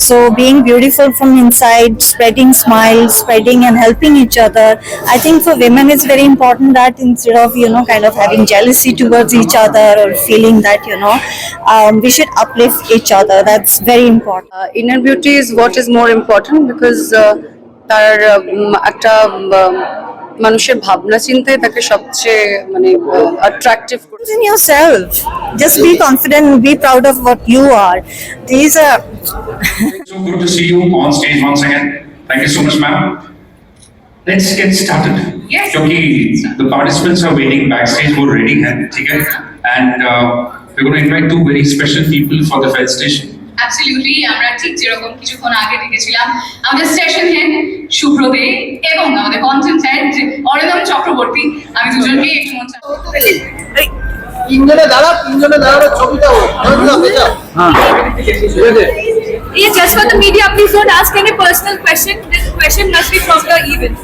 So being beautiful from inside, spreading smiles, spreading and helping each other. I think for women it's very important that instead of kind of having jealousy towards each other or feeling that we should uplift each other. That's very important. Inner beauty is what is more important because তার একটা মানুষের ভাবনা চিন্তায় তাকে সবচেয়ে মানে attractive করে। In yourself, just be confident, be proud of what you are. These are So good to see you on stage once again. Thank you so much, ma'am. Let's get started. Yes. क्योंकि the participants are waiting backstage, वो ready हैं, ठीक है? And we're going to invite two very special people for the Fed station. Absolutely আমরা ঠিক যেরকম কিছুক্ষণ আগে দেখেছিলাম আমাদের সেশন হেড শুভ্রদে এবং আমাদের কন্টেন্ট হেড অরিন্দম চক্রবর্তী। আমি দুজনকে একটু মঞ্চে তিনজনে দাঁড়ানো ছবিটা Yes, just for the media, please don't ask any personal question. This question must be from the event.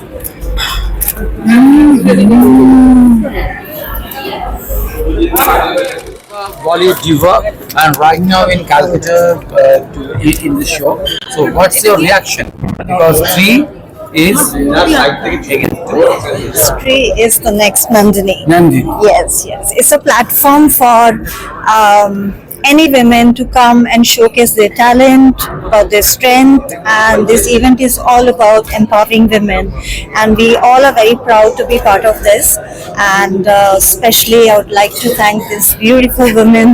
Bollywood diva and right now in Calcutta in the show. So what's your reaction? Because three is History is the next Nandini. Nandini. Yes. It's a platform for any women to come and showcase their talent, about their strength, and this event is all about empowering women. And we all are very proud to be part of this. And especially, I would like to thank this beautiful women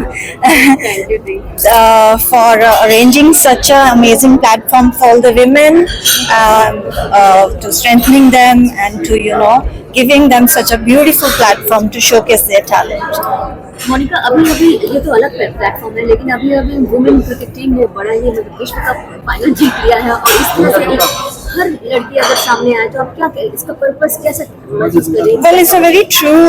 for arranging such an amazing platform for all the women, to strengthening them and to giving them such a beautiful platform to showcase their talent. Monika, अभी ये तो अलग platform है, लेकिन अभी women cricket team ने बड़ा ये विश्व कप फाइनल जीत लिया है और इस तरह से हर लड़की अगर सामने आए तो आप क्या कहें, इसका पर्पस कैसे महसूस करें? Well, it's a very true.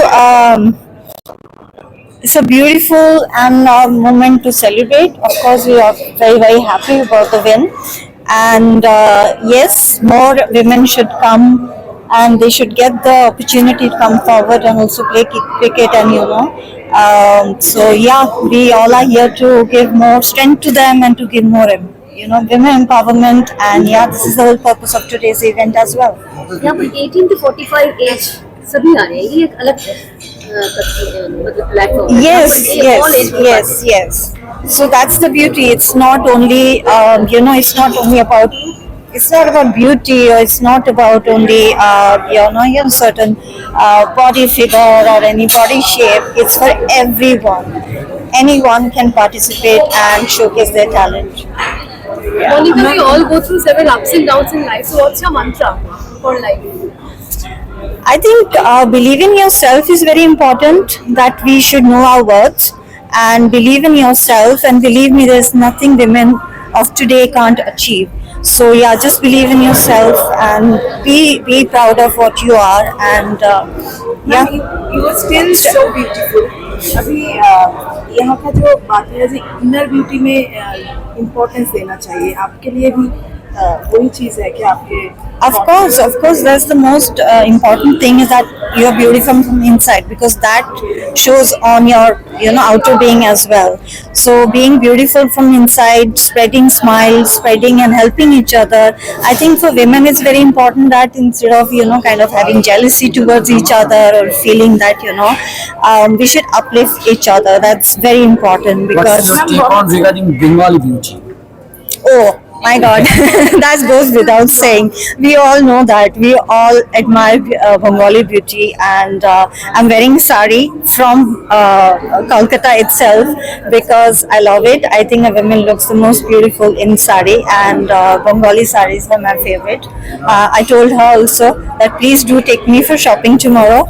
It's a beautiful and moment to celebrate. Of course, we are very happy about the win, and yes, more women should come. And they should get the opportunity to come forward and also play cricket and so yeah, we all are here to give more strength to them and to give more women empowerment, and yeah, this is the whole purpose of today's event as well. यहाँ पर 18 to 45 as सभी आ रहे हैं, ये एक अलग मतलब platform है। Yes. So that's the beauty. It's not only it's not about beauty, or it's not about only certain body figure or any body shape. It's for everyone. Anyone can participate and showcase their talent. Monica, we all go through several ups and downs in life. So what's your mantra for life? I think believing yourself is very important. That we should know our worth and believe in yourself. And believe me, there's nothing women of today can't achieve. So yeah, just believe in yourself and be proud of what you are, and yeah. You are still so beautiful. अभी यहाँ का जो बात है inner beauty में importance देना चाहिए, आपके लिए भी वही चीज है कि आपके Of course, that's the most important thing, is that you're beautiful from inside, because that shows on your outer being as well. So being beautiful from inside, spreading smiles, spreading and helping each other. I think for women it's very important that instead of kind of having jealousy towards each other or feeling that we should uplift each other. That's very important, because what's your take on regarding Bengali beauty? oh my God, that goes without saying. We all know that. We all admire Bengali beauty, and I'm wearing sari from Kolkata itself because I love it. I think a woman looks the most beautiful in sari, and Bengali saris are my favorite. I told her also that please do take me for shopping tomorrow,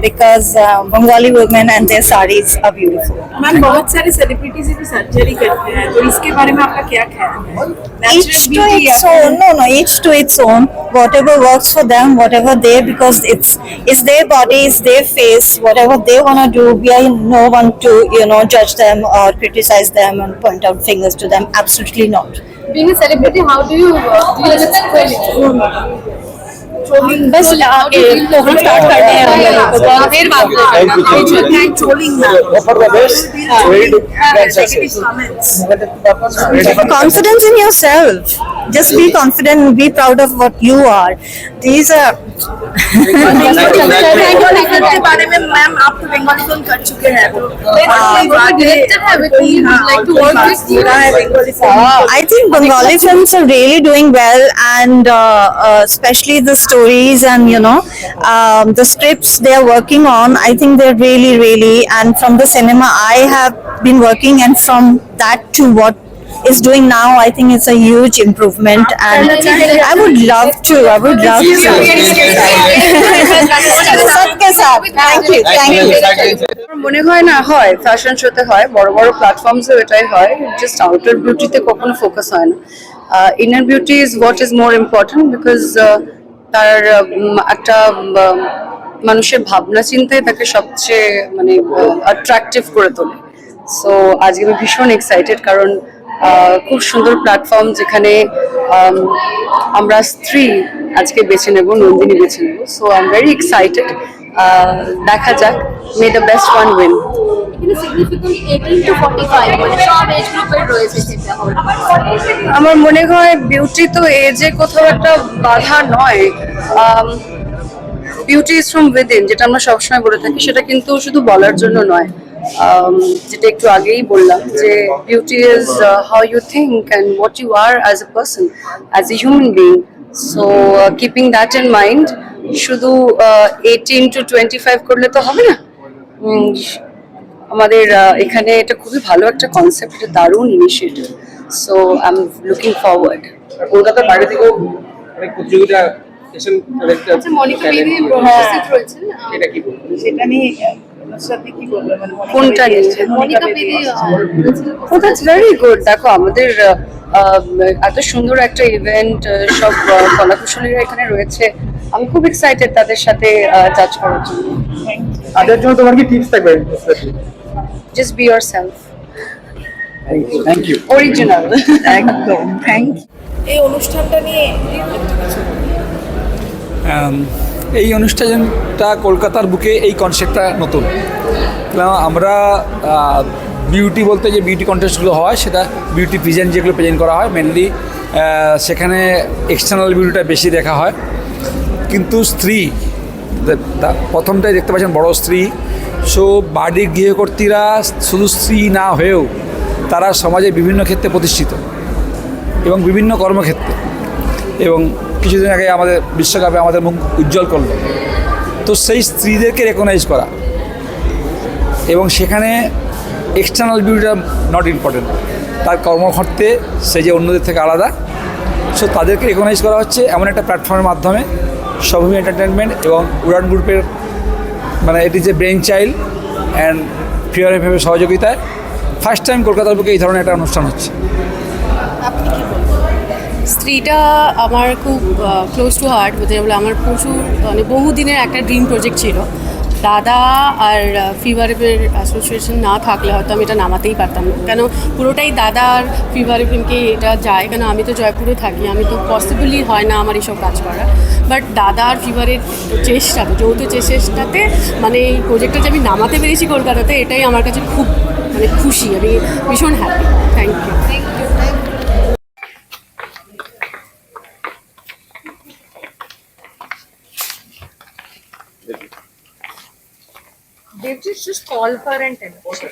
because Bengali women and their saris are beautiful. Ma'am, बहुत सारे celebrities भी surgery करते हैं, तो इसके बारे में आपका क्या ख्याल है? Each to its own. No, each to its own. Whatever works for them, whatever because it's their body, it's their face. Whatever they wanna do, we are no one to judge them or criticize them and point out fingers to them. Absolutely not. Being a celebrity, how do you deal with trolling बस programme start करने हैं हम लोगों को फिर बात trolling Hope for the best. Very good. And success. confidence in yourself. Just be confident, be proud of what you are. These are Bengali के बारे में मैम आप तो बंगाली फिल्म कर चुके हैं तो कोई बात है Bengali I think Bengali films are really doing well, and especially the stories and the scripts they are working on. I think they're really, and from the cinema I have been working, and from that to what is doing now, I think it's a huge improvement, and I would love to. सबके साथ. Thank you. আমার মনে হয় না হয় fashion শোতে হয়, বড় বড় প্ল্যাটফর্মসে এটাই হয়, জাস্ট আউটার বিউটিতে কখনো ফোকাস হয় না। Inner beauty is what is more important, because তার একটা মানুষের ভাবনা চিন্তায় তাকে সবচেয়ে মানে অ্যাট্রাকটিভ করে তোলে। সো আজকে আমি ভীষণ এক্সাইটেড, কারণ খুব সুন্দর প্ল্যাটফর্ম যেখানে আমরা স্ত্রী আজকে বেছে নেব, নন্দিনী বেছে নেব। So I am very excited, দেখা যাক, মে দ্য বেস্ট ওয়ান উইন। এখানে সিগনিফিকেন্ট 18 to 45 মানে সব এজ গ্রুপের রয়েছে সেটা হল। আমার মনে হয় বিউটি তো এজে কোথাও একটা বাধা নয়, বিউটি ইজ ফ্রম উইদিন, যেটা আমরা সবসময় বলে থাকি, সেটা কিন্তু শুধু বলার জন্য নয়। যেটা একটু আগেই বললাম যে beauty is how you think and what you are as a person, as a human being. So keeping that in mind, শুধু 18 to 25 করলে তো হবে না। আমাদের এখানে এটা খুবই ভালো একটা কনসেপ্ট, এটা দারুণ initiative. So I am looking forward. কলকাতার বাইরে থেকেও অনেক প্রতিযোগিতা এসেছেন, আচ্ছা, মনিকা বেদি উপস্থিত রয়েছেন। এটা কি বলবেন? সেটা নিয়ে নুসরাতদি কি বলবে মানে কোনটা নিয়ে? মনিকা বেদি ও দ্যাটস ভেরি গুড। দেখো আমাদের এত সুন্দর একটা ইভেন্ট, সব কলাকুশলীরা এখানে রয়েছে, আমি খুব এক্সাইটেড তাদের সাথে জাজ করার জন্য। তাদের জন্য তোমার কি টিপস থাকবে? Just be yourself, Thank you. Original. একদম থ্যাংক এই অনুষ্ঠানটা নিয়ে এই অনুষ্ঠানটা কলকাতার বুকে এই কনসেপ্টটা নতুন। কারণ আমরা বিউটি বলতে যে বিউটি কন্টেস্টগুলো হয়, সেটা বিউটি প্রেজেন্ট যেগুলো প্রেজেন্ট করা হয় মেনলি, সেখানে এক্সটার্নাল বিউটিটা বেশি দেখা হয়। কিন্তু স্ত্রী প্রথমটাই দেখতে পাচ্ছেন বড় স্ত্রী, সো বাড়ির গৃহকর্তীরা শুধু স্ত্রী না হয়েও তারা সমাজে বিভিন্ন ক্ষেত্রে প্রতিষ্ঠিত এবং বিভিন্ন কর্মক্ষেত্রে, এবং কিছুদিন আগে আমাদের বিশ্বকাপে আমাদের মুখ উজ্জ্বল করলো। তো সেই স্ত্রীদেরকে রেকগনাইজ করা, এবং সেখানে এক্সটার্নাল বিউটিটা নট ইম্পর্টেন্ট, তার কর্মক্ষেত্রে সে যে অন্যদের থেকে আলাদা, সো তাদেরকে রেকগনাইজ করা হচ্ছে এমন একটা প্ল্যাটফর্মের মাধ্যমে সবভূমি এন্টারটেনমেন্ট এবং উড়ান গ্রুপের মানে এটি যে ব্রেইন চাইল্ড অ্যান্ড ফিয়ার এফএমের সহযোগিতায় ফার্স্ট টাইম কলকাতার বুকে এই ধরনের একটা অনুষ্ঠান হচ্ছে। স্ত্রীটা আমার খুব ক্লোজ টু হার্ট বলতে বলে, আমার প্রচুর মানে বহুদিনের একটা ড্রিম প্রজেক্ট ছিল। দাদা আর ফিভারেপের অ্যাসোসিয়েশন না থাকলে হয়তো আমি এটা নামাতেই পারতাম না, কেন পুরোটাই দাদা আর ফিভারেপেনকে এটা যায়, কেন আমি তো জয়পুরে থাকি, আমি তো পসিবলি হয় না আমার এইসব কাজ করা। বাট দাদা আর ফিভারের চেষ্টাতে, যৌথ চেষ্টাতে মানে এই প্রজেক্টটা যে আমি নামাতে পেরেছি কলকাতাতে, এটাই আমার কাছে খুব মানে খুশি, আমি ভীষণ happy. Thank you. They've just call her and tell her.